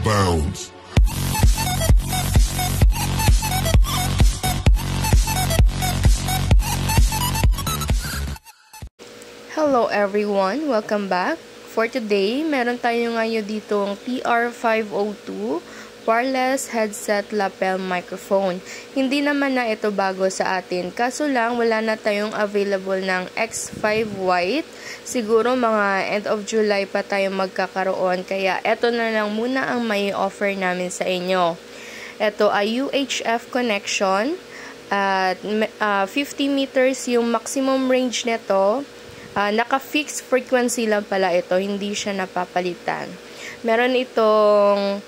bounds. Hello everyone! Welcome back! For today, meron tayo ngayon ditong TR502 wireless headset lapel microphone. Hindi naman na ito bago sa atin, kaso lang wala na tayong available ng X5 White. Siguro mga end of July pa tayo magkakaroon, kaya ito na lang muna ang may offer namin sa inyo. Ito ay UHF connection at 50 meters yung maximum range nito. Naka-fixed frequency lang pala ito, hindi siya napapalitan. Meron itong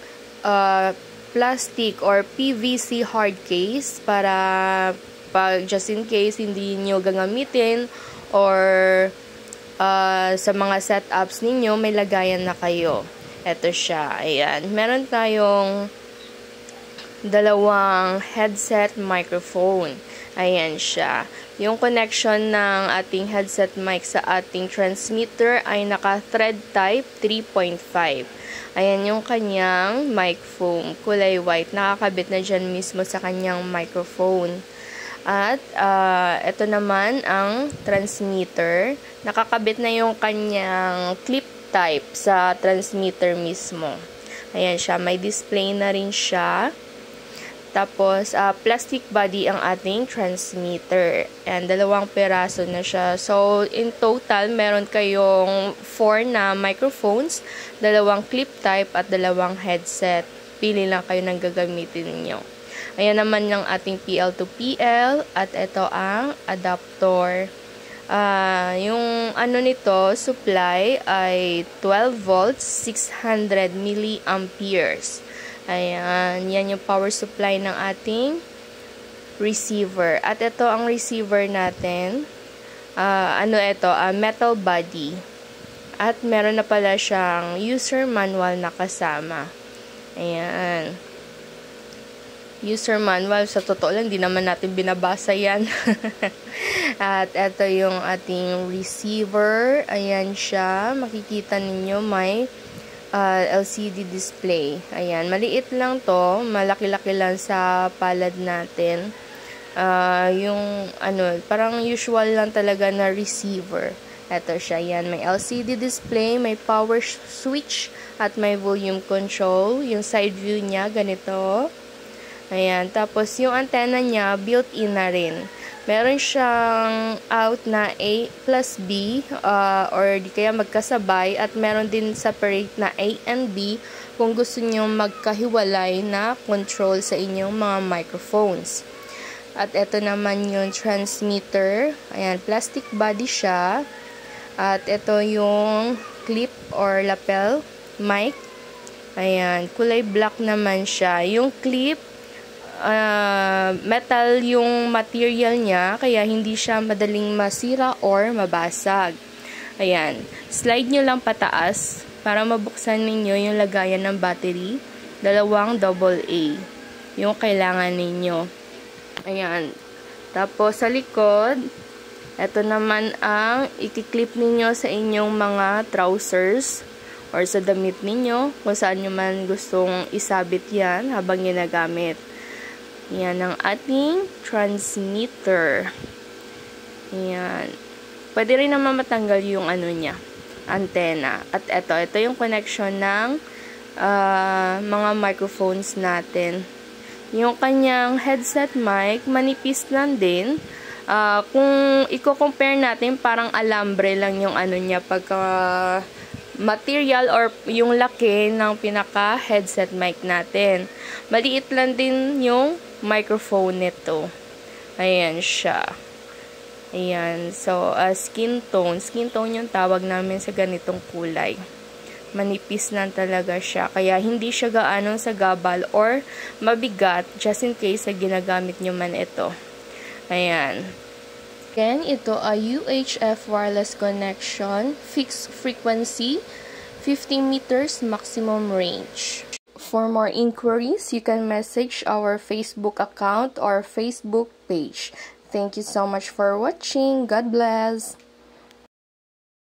plastic or PVC hard case para pag just in case hindi niyo gagamitin or sa mga setups ninyo may lagayan na kayo. Ito siya, ayan. Meron tayong dalawang headset microphone. Ayan siya. Yung connection ng ating headset mic sa ating transmitter ay naka-thread type 3.5. Ayan yung kanyang mic foam. Kulay white. Nakakabit na dyan mismo sa kanyang microphone. At ito naman ang transmitter. Nakakabit na yung kanyang clip type sa transmitter mismo. Ayan siya. May display na rin siya. Tapos, plastic body ang ating transmitter. And dalawang peraso na siya. So, in total, meron kayong 4 na microphones, dalawang clip type, at dalawang headset. Pili lang kayo ng gagamitin niyo. Ayan naman yung ating PL to PL. At ito ang adapter. Yung ano nito, supply ay 12 volts, 600 milliamperes. Ayan, yan yung power supply ng ating receiver. At ito ang receiver natin. Metal body. At meron na pala siyang user manual na kasama. Ayan. User manual, sa totoo lang, hindi naman natin binabasa yan. At ito yung ating receiver. Ayan siya. Makikita ninyo may LCD display. Ayan, maliit lang to, malaki-laki lang sa palad natin. Parang usual lang talaga na receiver. Ito siya, yan, may LCD display, may power switch, at may volume control. Yung side view niya, ganito. Ayan, tapos yung antenna niya, built-in na rin. Meron siyang out na A plus B or di kaya magkasabay, at meron din separate na A and B kung gusto niyo magkahiwalay na control sa inyong mga microphones. At ito naman yung transmitter. Ayan, plastic body siya. At ito yung clip or lapel mic. Ayan, kulay black naman siya. Yung clip, metal yung material niya, kaya hindi siya madaling masira or mabasag. Ayan, slide nyo lang pataas para mabuksan ninyo yung lagayan ng battery. Dalawang AA yung kailangan ninyo. Ayan, tapos sa likod, ito naman ang ikiklip ninyo sa inyong mga trousers or sa damit ninyo, kung saan nyo man gustong isabit yan habang ginagamit. Yan ang ating transmitter. Yan. Pwede rin naman matanggal yung niya, antenna. At ito yung connection ng mga microphones natin. Yung kanyang headset mic, manipis lang din. Kung i-compare natin, parang alambre lang yung niya pagka material or yung laki ng pinaka headset mic natin. Maliit lang din yung microphone nito. Ayan siya. Ayan. So, skin tone. Skin tone yung tawag namin sa ganitong kulay. Manipis lang talaga siya. Kaya hindi siya gaano sa gabal or mabigat just in case na ginagamit nyo man ito. Ayan. Again, ito ay UHF wireless connection, fixed frequency, 50 meters maximum range. For more inquiries, you can message our Facebook account or Facebook page. Thank you so much for watching. God bless.